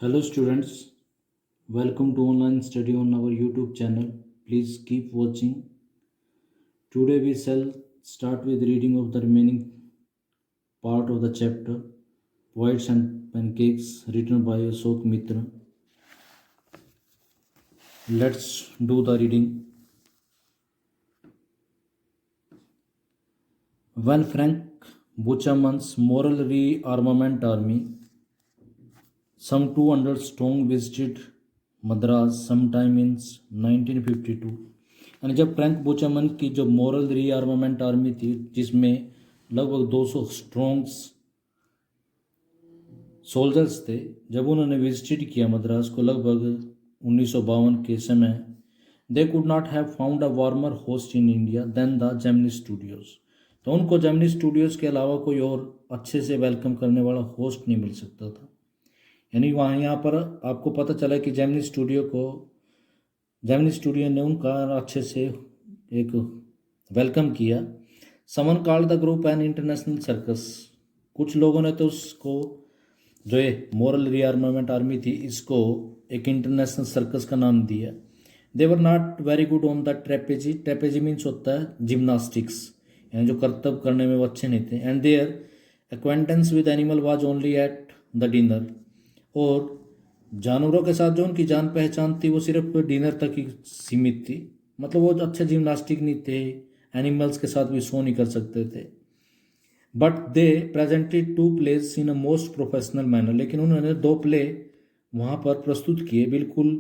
Hello students, welcome to online study on our YouTube channel. Please keep watching. Today we shall start with reading of the remaining part of the chapter Poets and Pancakes written by Ashok Mitra. Let's do the reading. When Frank Buchaman's Moral Rearmament Army, some 200 strong, visited Madras sometime in 1952, यानी जब Frank बुचामन की जो moral rearmament army थी जिसमें लगभग 200 strongs soldiers थे, जब उन्होंने विजिट किया मद्रास को लगभग 1952 के समय, they could not have found a warmer host in India than the Gemini Studios. तो उनको जेमिनी स्टूडियोज़ के अलावा कोई और अच्छे से वेलकम करने वाला होस्ट नहीं मिल सकता था। यानी वहाँ यहाँ पर आपको पता चला कि जेमिनी स्टूडियो ने उनका अच्छे से एक वेलकम किया। Someone called the group an international circus. कुछ लोगों ने तो उसको, जो ये मॉरल रीआर्मामेंट आर्मी थी, इसको एक इंटरनेशनल सर्कस का नाम दिया। They were not very good on the trapeze. Trapeze means होता है जिम्नास्टिक्स, यानी जो करतब करने में वो अच्छे नहीं थे। And their acquaintance with animal was only at the dinner. और जानवरों के साथ जो उनकी जान पहचान थी वो सिर्फ डिनर तक ही सीमित थी। मतलब वो अच्छे जिम्नास्टिक नहीं थे, एनिमल्स के साथ भी शो नहीं कर सकते थे। But they presented 2 plays in a most professional manner. लेकिन उन्होंने 2 प्ले वहाँ पर प्रस्तुत किए बिल्कुल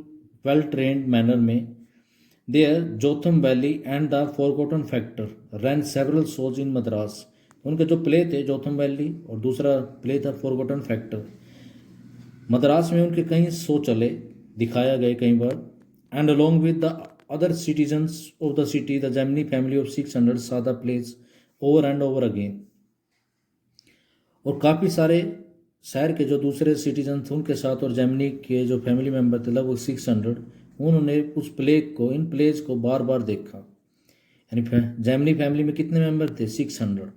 वेल ट्रेंड मैनर में। Their Jotham Valley and the Forgotten Factor ran several shows in Madras. उनके जो प्ले थे जोथम वैली और दूसरा प्ले था फॉरगॉटन फैक्टर, मद्रास में उनके कई शो चले, दिखाया गए कई बार। And along with the other citizens of the city the Gemini family of 600 saw the plays over and over again. और काफ़ी सारे शहर के जो दूसरे सिटीजन थे उनके साथ और जेमिनी के जो फैमिली मेम्बर थे लगभग 600, उन्होंने उस प्ले को, इन प्लेज को बार बार देखा। यानी जेमिनी फैमिली में कितने मेंबर थे? 600।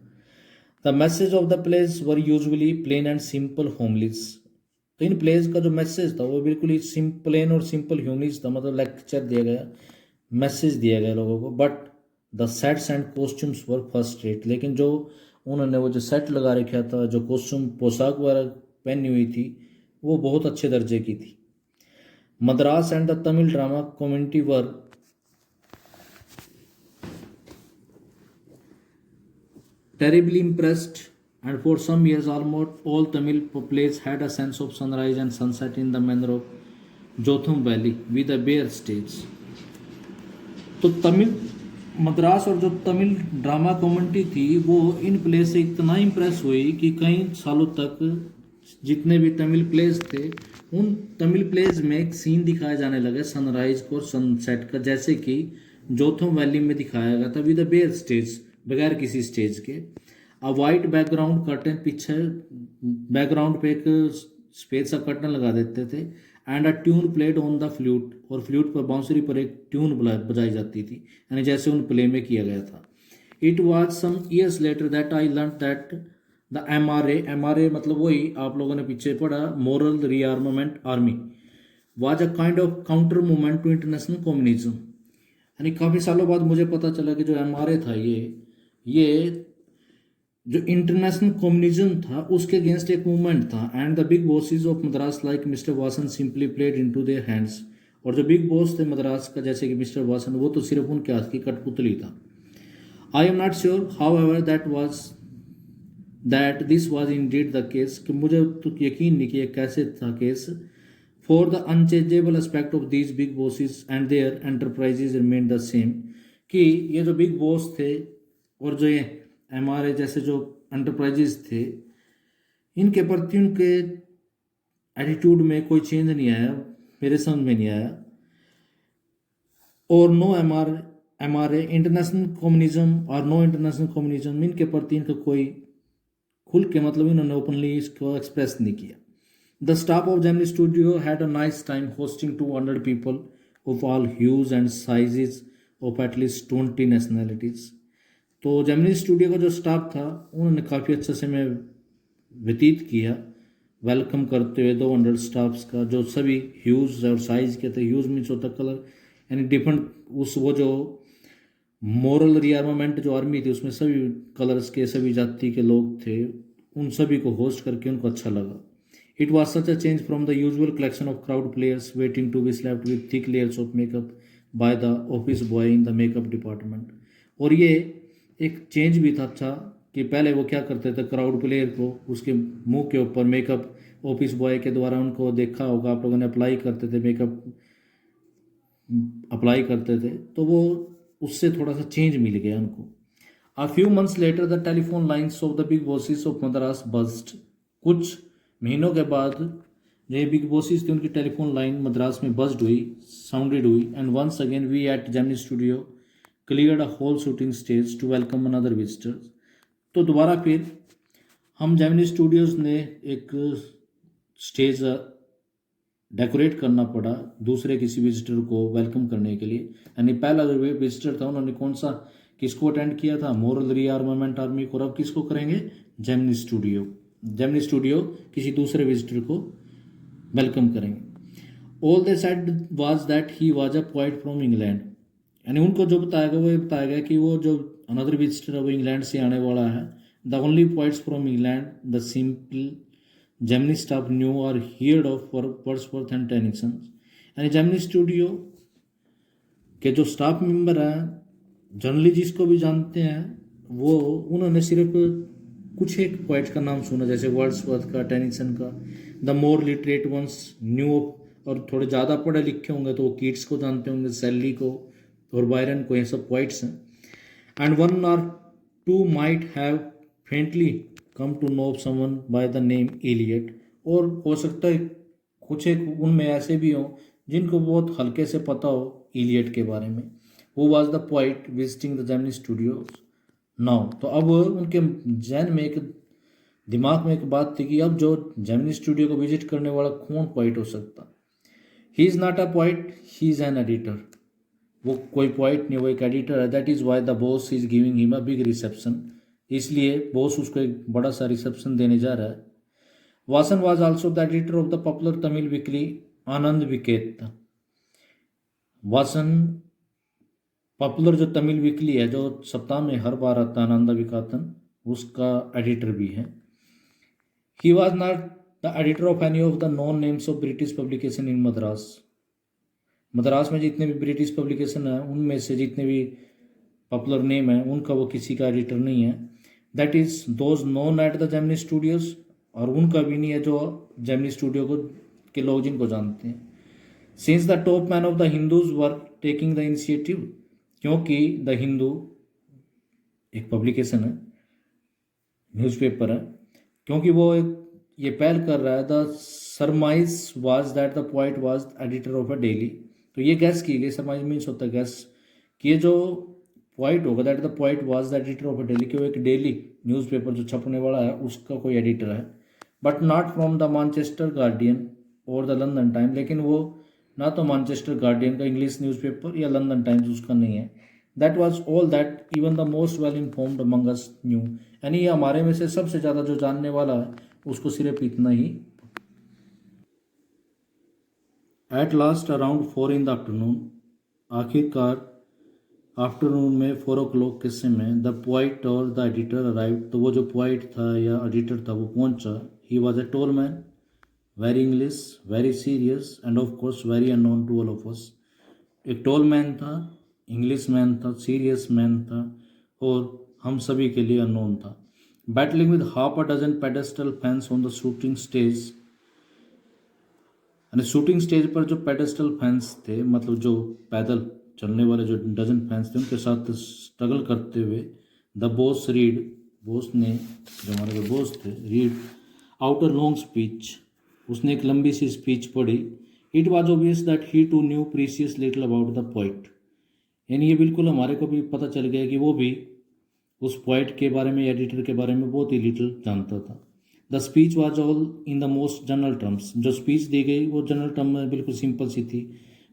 The message of the plays were usually plain and simple homilies. तो इन प्लेज का जो मैसेज था वो बिल्कुल ही प्लेन और सिंपल ह्यूमलीज था। मतलब लेक्चर दिया गया, मैसेज दिया गया लोगों को। But the sets and costumes were first rate. लेकिन जो उन्होंने वो जो सेट लगा रखा था, जो कॉस्ट्यूम पोशाक वगैरह पहनी हुई थी, वो बहुत अच्छे दर्जे की थी। Madras and the Tamil drama community were terribly impressed, and for some years almost all Tamil plays had a sense of sunrise and sunset in the manner of Jotham Valley with a bare stage. तो तमिल मद्रास और जो Tamil drama community थी वो इन play से इतना impress हुई कि कई सालों तक जितने भी तमिल प्लेज थे उन तमिल प्लेज में एक सीन दिखाया जाने लगा सनराइज को और सनसेट का, जैसे कि जोथम वैली में दिखाया गया था विद अ बेयर स्टेज, बगैर किसी स्टेज के। अ वाइट बैकग्राउंड कर्टन, पीछे बैकग्राउंड पे एक सफेद सा कर्टन लगा देते थे। And a tune played on the flute, और फ्लूट पर बांसुरी पर एक ट्यून बजाई जाती थी, यानी जैसे उन प्ले में किया गया था। It was some years later that I learn that the M R A मतलब वही आप लोगों ने पीछे पढ़ा, moral rearmament army, was a kind of counter movement to international communism. यानी काफ़ी सालों बाद मुझे पता चला कि जो एम था ये जो इंटरनेशनल कम्युनिज्म था उसके अगेंस्ट एक मूवमेंट था। And the big bosses of Madras like mister Vasan simply played into their hands. और जो बिग बॉस थे मद्रास का, जैसे कि मिस्टर वासन, वो तो सिर्फ उनके हाथ की कठपुतली था। I am not sure however that this was indeed the case, कि मुझे तो यकीन नहीं कि यह कैसे था case. For the unchangeable aspect of these big bosses and their enterprises remain the same. कि ये जो बिग बॉस थे और जो ये एम जैसे जो एंटरप्राइजेज थे, इनके प्रति उनके एटीट्यूड में कोई चेंज नहीं आया, मेरे समझ में नहीं आया। और नो एम आर ए इंटरनेशनल कम्युनिज्म और नो इंटरनेशनल कम्युनिज्म, इनके प्रति इनका कोई खुल के मतलब इन्होंने ओपनली इसको एक्सप्रेस नहीं किया। The staff of Gemini studio had a nice time hosting 200 people of all huge and sizes of at least 20 nationalities. तो जेमिनी स्टूडियो का जो स्टाफ था उन्होंने काफ़ी अच्छा समय व्यतीत किया वेलकम करते हुए 200 स्टाफ्स का, जो सभी ह्यूज और साइज के थे। ह्यूज मीन्स होता कलर, यानी डिफरेंट उस वो जो मोरल रिआर्मामेंट जो आर्मी थी उसमें सभी कलर्स के सभी जाति के लोग थे, उन सभी को होस्ट करके उनको अच्छा लगा। It was such a change from the usual collection of crowd players waiting to be slapped with thick layers of makeup by the office boy in the makeup department. और ये एक चेंज भी था अच्छा, कि पहले वो क्या करते थे, क्राउड प्लेयर को उसके मुंह के ऊपर मेकअप ऑफिस बॉय के द्वारा, उनको देखा होगा आप लोगों ने, अप्लाई करते थे मेकअप, अप्लाई करते थे, तो वो उससे थोड़ा सा चेंज मिल गया उनको। A few months later the telephone lines of the big bosses of Madras buzzed. कुछ महीनों के बाद जो ये बिग बॉसेस थे उनकी टेलीफोन लाइन मद्रास में बस्ट हुई, साउंडेड हुई, and once again we at Gemini Studio cleared a whole shooting stage to welcome another visitors. तो दोबारा फिर हम जेमिनी स्टूडियोज़ ने एक स्टेज डेकोरेट करना पड़ा दूसरे किसी विजिटर को वेलकम करने के लिए। यानी पहला जो विजिटर था उन्होंने कौन सा, किसको अटेंड किया था, मोरल रीआर्मामेंट आर्मी को। अब किसको करेंगे, जेमिनी स्टूडियो। जेमिनी स्टूडियो किसी दूसरे विजिटर को वेलकम करेंगे। All they said was that he was a poet from England. यानी उनको जो बताया गया वो ये बताया गया कि वो जो अनदर विजिटर है वो इंग्लैंड से आने वाला है। The only poets from England the simple Gemini staff knew or heard of Wordsworth and Tennyson. यानी जेमिनी स्टूडियो के जो स्टाफ मेंबर हैं, जनरली जिसको भी जानते हैं, वो उन्होंने सिर्फ कुछ एक पोइट्स का नाम सुना, जैसे वर्ड्सवर्थ का, टेनिसन का। The more literate ones knew, और थोड़े ज़्यादा पढ़े लिखे होंगे तो वो कीट्स को जानते होंगे, सेली को और बायरन को, ये सब पोइट्स हैं। And one or two might have faintly come to know someone by the name Eliot. और हो सकता है कुछ एक उनमें ऐसे भी हों जिनको बहुत हल्के से पता हो इलियट के बारे में। वो was the poet visiting the Gemini studio now. तो अब उनके जहन में एक, दिमाग में एक बात थी कि अब जो जेमिनी स्टूडियो को विजिट करने वाला कौन पोइट हो सकता। He is not a poet, he is an editor. वो कोई पोइट नहीं, वो एक एडिटर है। That is why the boss is giving him a big reception. इसलिए बॉस उसको एक बड़ा सा रिसेप्शन देने जा रहा है। Vasan was also the editor of the popular Tamil weekly Ananda Vikatan. Vasan popular जो तमिल वीकली है जो सप्ताह में हर बार आता है, आनंद विकातन, उसका एडिटर भी है। He was not the editor of any of the non names of British publication in Madras. Madras में जितने भी ब्रिटिश पब्लिकेशन हैं उनमें से जितने भी पॉपुलर नेम है उनका वो किसी का एडिटर नहीं है। That is those known at the Gemini studios, और उनका भी नहीं है जो जेमिनी स्टूडियो को के लोग जिनको जानते हैं। Since the top man of the Hindus were taking the initiative, क्योंकि द हिंदू एक पब्लिकेशन है, न्यूज़पेपर है, क्योंकि वो ये पहल कर रहा है। The सरमाइज was that the poet was editor of a daily. तो ये गैस की गई, सरमाइज मीन्स होता है गैस, कि ये जो पोइट होगा that the poet was the editor of a daily, कि वो एक डेली न्यूज़पेपर जो छपने वाला है उसका कोई एडिटर है। But not from the Manchester guardian और द लंदन टाइम। लेकिन वो ना तो मैनचेस्टर गार्डियन का इंग्लिश न्यूज़पेपर या लंदन टाइम्स उसका नहीं है। That was all that even the most well informed among us new. यानी ये हमारे में से सबसे ज़्यादा जो जानने वाला है उसको सिर्फ इतना ही। At last around 4 in the afternoon, आखिरकार आफ्टरनून में 4 o'clock के समय, द पोइट और द एडिटर अराइव। तो वो जो पोइट था या एडिटर था वो पहुंचा। He was a tall man, very English, very serious and of course very unknown to all of us. एक टॉल मैन था, इंग्लिश मैन था, सीरियस मैन था, और हम सभी के लिए अननोन था। Battling with half a dozen pedestal fans on the shooting stage. यानी शूटिंग स्टेज पर जो पेडेस्टल फैंस थे, मतलब जो पैदल चलने वाले जो डजन फैंस थे, उनके साथ स्ट्रगल करते हुए द बॉस रीड, बॉस ने, जो हमारे जो बॉस थे, read out a long speech. उसने एक लंबी सी स्पीच पढ़ी। It was obvious that he too knew precious little about the poet. यानी ये बिल्कुल हमारे को भी पता चल गया कि वो भी उस पोइट के बारे में, एडिटर के बारे में बहुत ही लिटिल जानता था। The speech was all in the most general terms. जो स्पीच दी गई वो जनरल टर्म में बिल्कुल सिंपल सी थी।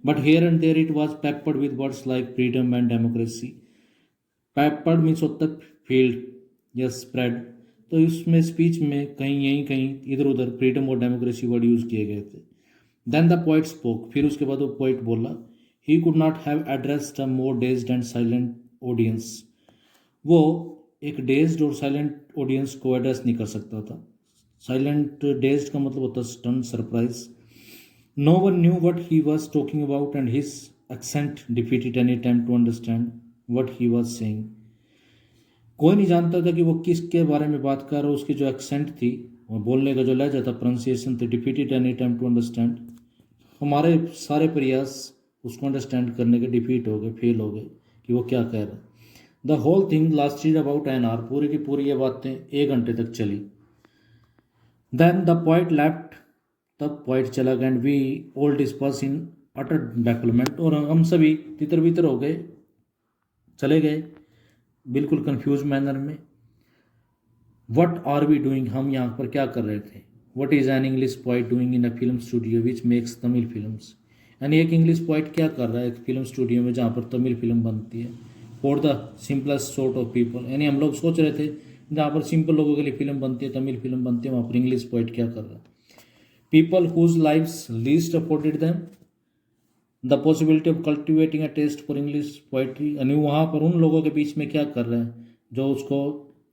But here and there it was peppered with words like freedom and democracy. Peppered means होता है फील्ड या स्प्रेड, तो इसमें स्पीच में कहीं इधर उधर फ्रीडम और डेमोक्रेसी वर्ड यूज़ किए गए थे. Then the poet spoke. फिर उसके बाद वो पोइट बोला, he could not have addressed a more dazed and silent audience. वो एक डेज्ड और साइलेंट ऑडियंस को एड्रेस नहीं कर सकता था. साइलेंट डेज्ड का मतलब होता है stun, surprise. No one knew what he was talking about and his accent defeated any time to understand what he was saying. कोई नहीं जानता था कि वो किसके बारे में बात कर रहा. उसकी जो एक्सेंट थी, वो बोलने का जो लहजा था, प्रोनाउंसिएशन थी, defeated any time to understand. हमारे सारे प्रयास उसको अंडरस्टैंड करने के डिफीट हो गए, फेल हो गए कि वो क्या कह रहा है. The whole thing lasted about an hour. पूरी की पूरी ये बातें 1 घंटे तक चली. Then the poet left. तब पॉइंट चला गया and we all disperse in utter bafflement. और हम सभी तितर बितर हो गए, चले गए बिल्कुल कंफ्यूज मैनर में. What are we doing. हम यहाँ पर क्या कर रहे थे. What is an English poet doing in a film studio which makes Tamil films. यानी एक इंग्लिश पोइट क्या कर रहा है एक फिल्म स्टूडियो में जहाँ पर तमिल फिल्म बनती है. For the simplest sort of people. यानी हम लोग सोच रहे थे जहाँ पर सिंपल लोगों के लिए फिल्म बनती है, तमिल फिल्म बनती है, वहाँ पर इंग्लिश पोइट क्या कर रहा है. People whose lives least afforded them the possibility of cultivating a taste for English poetry. यानी वहाँ पर उन लोगों के बीच में क्या कर रहे हैं जो उसको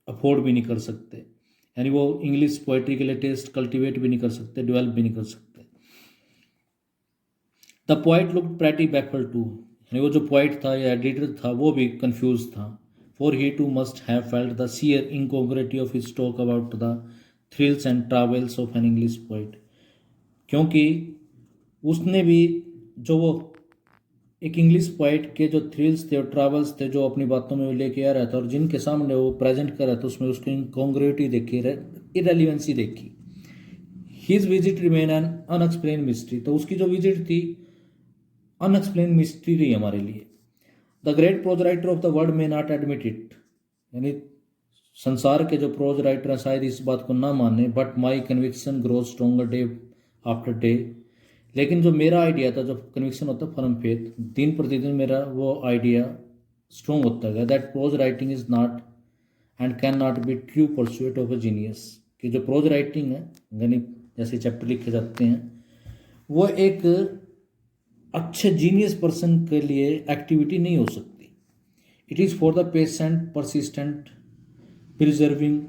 अफोर्ड भी नहीं कर सकते. यानी वो इंग्लिश पोइट्री के लिए टेस्ट कल्टिवेट भी नहीं कर सकते, डेवलप भी नहीं कर सकते. The poet look pretty baffled too. यानी वो जो पोइट था या एडिटर था वो भी कंफ्यूज था. For he too must have felt the sheer incongruity of his talk about the thrills and travels of an English poet. क्योंकि उसने भी जो वो एक इंग्लिश पोइट के जो थ्रिल्स थे और ट्रैवल्स थे जो अपनी बातों में लेके आ रहा था और जिनके सामने वो प्रेजेंट कर रहा था, उसमें उसकी इनकॉन्ग्रेटी देखी, इरेलीवेंसी देखी. His visit remain N unexplained mystery. तो उसकी जो विजिट थी अनएक्सप्लेन मिस्ट्री रही हमारे लिए. The great pros writer of the world may not admit it. यानी संसार के जो प्रोज राइटर हैं शायद इस बात को ना माने, but my conviction grows stronger day after day. लेकिन जो मेरा आइडिया था, जो कन्विक्शन होता है फर्म फेथ, दिन प्रतिदिन मेरा वो आइडिया स्ट्रॉन्ग होता गया. That pros writing is not and can not be true pursuit of a genius. कि जो प्रोज राइटिंग है, गणित जैसे चैप्टर लिखे जाते हैं, वो एक अच्छे जीनियस पर्सन के लिए एक्टिविटी नहीं हो सकती. It is for the patient persistent preserving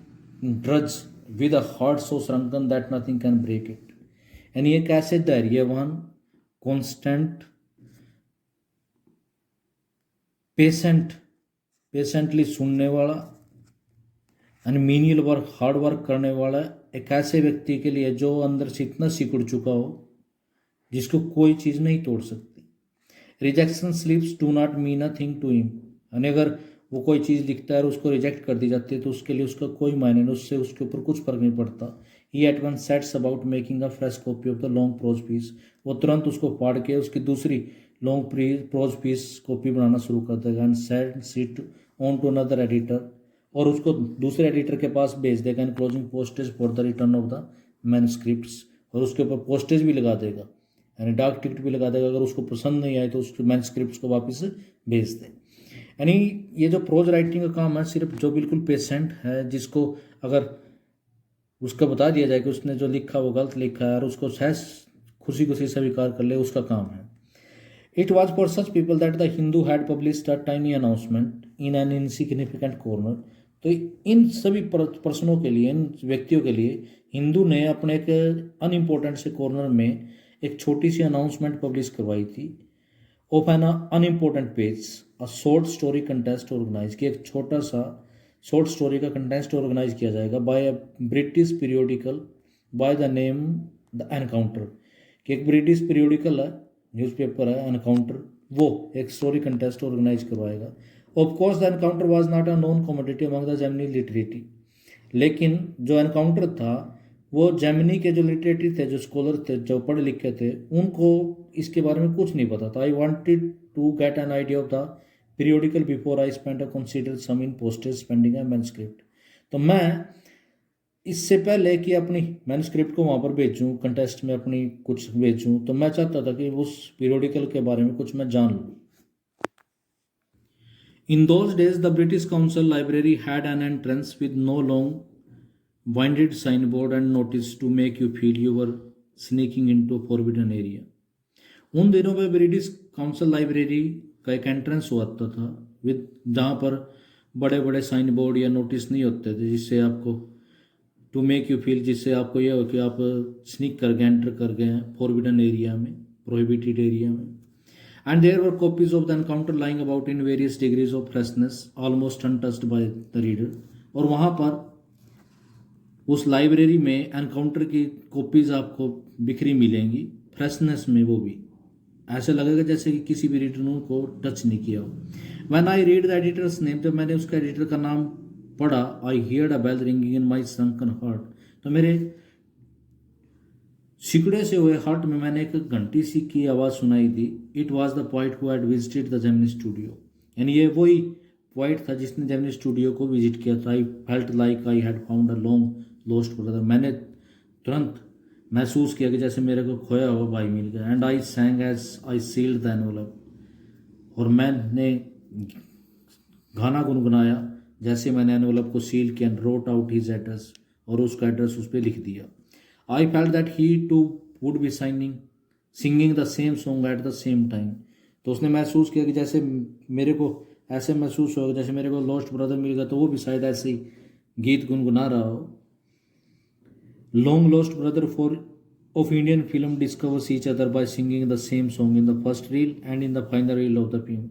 drudge with a heart so shrunken that nothing can break it. यानी एक ऐसे धैर्यवान, कॉन्स्टेंट, पेशेंटली सुनने वाला यानी मीनियल वर्क, हार्ड वर्क करने वाला एक ऐसे व्यक्ति के लिए जो अंदर से इतना सिकुड़ चुका हो जिसको कोई चीज़ नहीं तोड़ सकती. Rejection slips do not mean a thing to him. यानी अगर वो कोई चीज़ लिखता है और उसको रिजेक्ट कर दी जाती है तो उसके लिए उसका कोई मायने नहीं, उससे उसके ऊपर कुछ फर्क नहीं पड़ता. He at once sets about making a fresh copy of the long prose piece. वो तुरंत उसको फाड़ के उसकी दूसरी लॉन्ग प्रोज पीस कॉपी बनाना शुरू कर देगा. And sends it on to another editor. और उसको दूसरे एडिटर के पास भेज देगा. Enclosing postage for the return of the manuscripts. और उसके ऊपर पोस्टेज भी लगा देगा, यानी डाक टिकट भी लगा देगा. अगर उसको पसंद नहीं आए तो उसके मैन्युस्क्रिप्ट्स को वापस भेज दे. यानी ये जो प्रोज राइटिंग का काम है, सिर्फ जो बिल्कुल पेशेंट है, जिसको अगर उसका बता दिया जाए कि उसने जो लिखा वो गलत लिखा है और उसको सहज खुशी खुशी स्वीकार कर ले, उसका काम है. It was for such people that the Hindu had published a tiny announcement in an insignificant corner. तो इन सभी पर्सनों के लिए, इन व्यक्तियों के लिए हिंदू ने अपने एक अनइम्पोर्टेंट से कॉर्नर में एक छोटी सी अनाउंसमेंट पब्लिश करवाई थी. Of an unimportant page a short story contest organize. कि एक छोटा सा शॉर्ट स्टोरी का कंटेस्ट ऑर्गेनाइज किया जाएगा by a British periodical by the name the Encounter. कि एक ब्रिटिश पीरियोडिकल है, न्यूज़पेपर है, एनकाउंटर, वो एक स्टोरी कंटेस्ट ऑर्गेनाइज करवाएगा. Of course the Encounter was not a known commodity among the Gemini literati. लेकिन जो एनकाउंटर था वो जेमिनी के जो लिटरेटी थे, जो स्कॉलर थे, जो पढ़े लिखे थे, उनको इसके बारे में कुछ नहीं पता था. I wanted to get an idea of the periodical before I spend a consider sum in postage spending a manuscript. तो मैं इससे पहले कि अपनी मैन्युस्क्रिप्ट को वहाँ पर भेजूँ, कंटेस्ट में अपनी कुछ भेजूँ, तो मैं चाहता था कि उस पीरियोडिकल के बारे में कुछ मैं जान लूँ. In those days, the British Council Library had an entrance with no long Binded signboard and notice to make you feel you were sneaking into a forbidden area. उन दिनों में ब्रिटिश काउंसिल लाइब्रेरी का एक entrance हुआ था with जहाँ पर बड़े बड़े साइन बोर्ड या नोटिस नहीं होते थे जिससे आपको टू मेक यू फील, जिससे आपको यह हो कि आप स्नीक कर गए, एंटर कर गए हैं फॉरबिडन एरिया में, प्रोहिबिटेड एरिया में. And there were copies of the encounter lying about in various degrees of freshness almost untouched by the reader. और वहाँ पर उस लाइब्रेरी में एनकाउंटर की कॉपीज आपको बिखरी मिलेंगी, फ्रेशनेस में वो भी ऐसे लगेगा जैसे कि किसी भी रीडर ने उनको टच नहीं किया हो. When I read the editor's name, जब मैंने उसका एडिटर का नाम पढ़ा, I heard a bell ringing in my sunken heart, तो मेरे सिकड़े से हुए हार्ट में मैंने एक घंटी सी की आवाज़ सुनाई दी. It was the poet who had visited the Gemini studio, यानी ये वही पोइट था जिसने जेमिनी स्टूडियो को विजिट किया था. I felt like I had found a long lost brother, मैंने तुरंत महसूस किया कि जैसे मेरे को खोया हुआ भाई मिल गया. And I sang as I sealed the envelope, और मैंने गाना गुनगुनाया जैसे मैंने एनवलप को सील किया. And wrote out his address, और उसका एड्रेस उस पर लिख दिया. I felt that he too would be singing the same song at the same time, तो उसने महसूस किया कि जैसे मेरे को ऐसे महसूस होगा जैसे मेरे को लॉस्ट ब्रदर मिल गया, तो वो भी शायद ऐसे ही गीत गुनगुना रहा हो. Long lost brother for of Indian film discovers each other by singing the same song in the first reel and in the final reel of the film.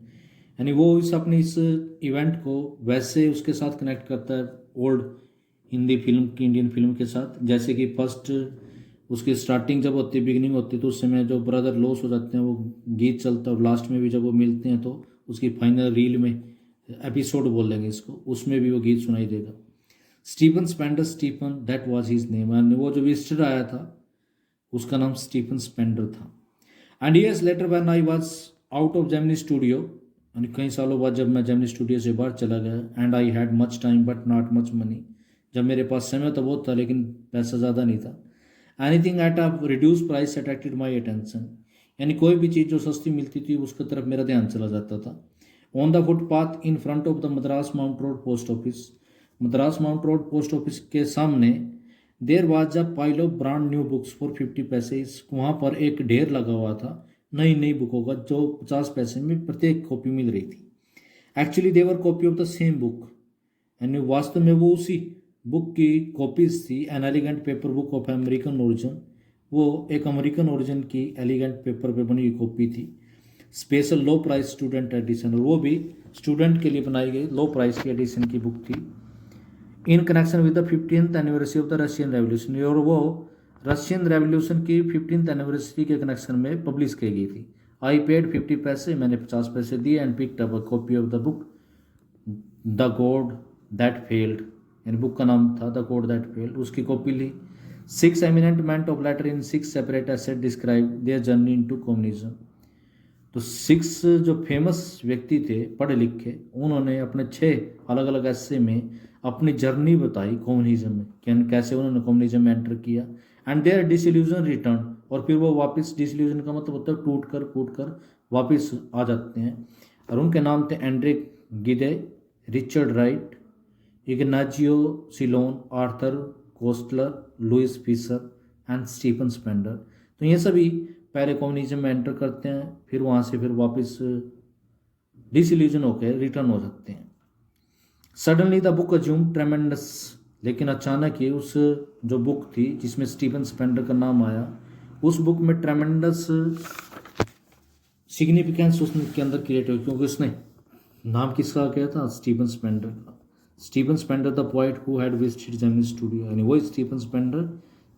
यानी वो इस इवेंट को वैसे उसके साथ कनेक्ट करता है ओल्ड हिंदी फिल्म की, इंडियन फिल्म के साथ, जैसे कि फर्स्ट उसकी स्टार्टिंग जब होती है, बिगिनिंग होती है, तो उस समय जो ब्रदर लॉस हो जाते हैं वो गीत चलता है. और लास्ट में भी जब वो मिलते हैं तो उसकी फाइनल रील में, एपिसोड बोल लेंगे इसको, उसमें भी वो गीत सुनाई देगा. Stephen Spender, Stephen that was his name, and वो जो विजिटर आया था उसका नाम स्टीफन स्पेंडर था. And years later when I was out of Gemini studio, यानी कई सालों बाद जब मैं जेमिनी स्टूडियो से बाहर चला गया. And I had much time but not much money, जब मेरे पास समय तो बहुत था लेकिन पैसा ज़्यादा नहीं था. Anything at a reduce price attracted my attention, यानी कोई भी चीज़ जो सस्ती मिलती थी उसकी तरफ मेरा ध्यान चला जाता था. On the footpath in front of the Madras mount road post office, Madras mount road post office के सामने there was a pile of brand new books for 50 पैसे. वहाँ पर एक ढेर लगा हुआ था नई नई बुकों का, जो 50 पैसे में प्रत्येक कॉपी मिल रही थी. Actually there were copy of the same book, यानी वास्तव में वो उसी बुक की कॉपीज थी. An elegant paper book of American origin, वो एक अमेरिकन ओरिजिन की एलिगेंट पेपर पे बनी हुई कॉपी थी. Special low price student edition, और वो भी स्टूडेंट के लिए बनाई गई लो प्राइस की एडिशन की बुक थी. In connection with the 15th anniversary of the Russian revolution, और वो रशियन रेवोल्यूशन की 15th एनिवर्सरी के कनेक्शन में पब्लिश की गई थी. आई पेड 50 पैसे, मैंने 50 पैसे दिए. And picked up a copy of the book the god that failed, यानी बुक का नाम था द गॉड दैट फेल्ड, उसकी कॉपी ली. 6 eminent man of letter in 6 separate essays describe their journey into communism, तो 6 जो फेमस व्यक्ति थे पढ़े लिखे, उन्होंने अपने 6 अलग अलग ऐसे में अपनी जर्नी बताई कम्युनिज्म में, कैसे उन्होंने कम्युनिज्म में एंटर किया. एंड देयर डिसइल्यूजन रिटर्न, और फिर वो वापस, डिसइल्यूजन का मतलब होता है टूट कर वापस आ जाते हैं. और उनके नाम थे Andre Gide, Richard Wright, Ignazio Silone, Arthur Koestler, Louis Fischer and Stephen Spender. तो ये सभी पहले कम्युनिज्म में एंटर करते हैं, फिर वहाँ से फिर वापस डिसइल्यूजन होकर रिटर्न हो सकते हैं. सडनली द बुक अज्यूम ट्रेमेंडस, लेकिन अचानक ही उस जो बुक थी जिसमें स्टीफन स्पेंडर का नाम आया, उस बुक में ट्रेमेंडस सिग्निफिकेंस उसके अंदर क्रिएट हुई, क्योंकि उसने नाम किसका किया था, स्टीफन स्पेंडर का. Stephen Spender the poet who had visited Gemini studio, यानी वही स्टीफन स्पेंडर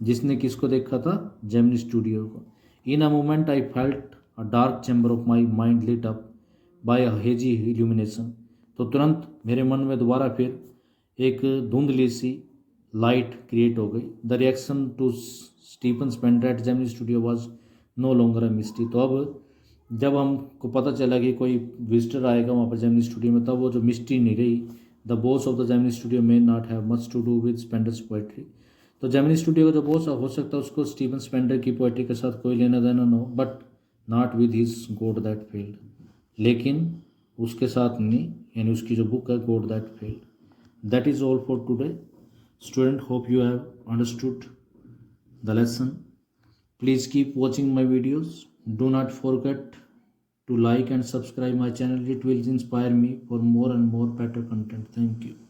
जिसने किसको देखा था, जेमिनी स्टूडियो को. In a moment I felt a dark chamber of my mind lit up by a hazy illumination, तो तुरंत मेरे मन में दोबारा फिर एक धुंधली सी लाइट क्रिएट हो गई. The reaction to Stephen Spender at Gemini Studio was no longer a mystery, तो अब जब हमको पता चला कि कोई विजिटर आएगा वहाँ पर जेमिनी स्टूडियो में, तब वो जो मिस्ट्री नहीं रही. The boss of the Gemini Studio may not have much to do with Spender's poetry, तो जेमिनी स्टूडियो का जो बॉस हो सकता है उसको स्टीफन स्पेंडर की पोएट्री के साथ कोई लेना देना न हो, but not with his God that failed, लेकिन उसके साथ नहीं, यानी उसकी जो बुक है God that failed. That is all for today. Student, hope you have understood the lesson. Please keep watching my videos. Do not forget to like and subscribe my channel. It will inspire me for more and more better content. Thank you.